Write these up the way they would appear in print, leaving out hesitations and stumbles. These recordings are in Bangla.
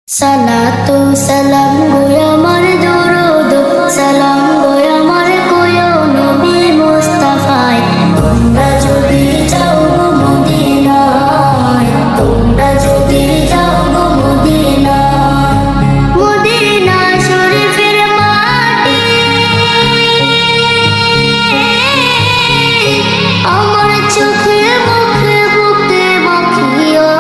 সালাতু সালাম গো আমার দরুদ সালাম গো আমার কোয় নবী মুস্তাফায় তোমরা যদি যাও গো মদিনায় তোমরা যদি যাও গো মদিনায় মদিনা শরীফের মাটি আমার চোখে মুখে বুকে মাখিও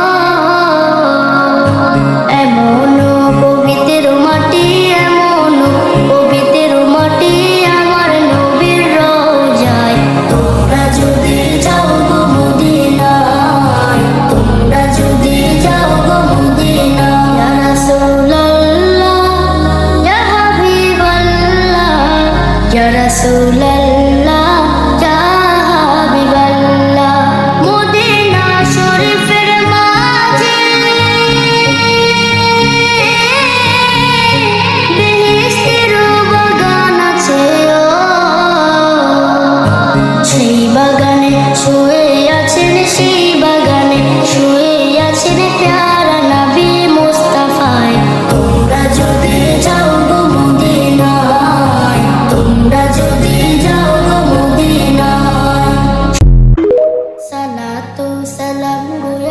Ya Rasulallah, Ya Habiballah, Modina Sharifer maje beheshter bagan ache সেই বাগানে শুয়ে আছেন সেই বাগানে শুয়ে আছেন প্যারা নবী মুস্তাফায় তোমরা যদি যাও গো মদিনায় তোমরা যদি যাও গো মদিনায় সালাতু সালাম গো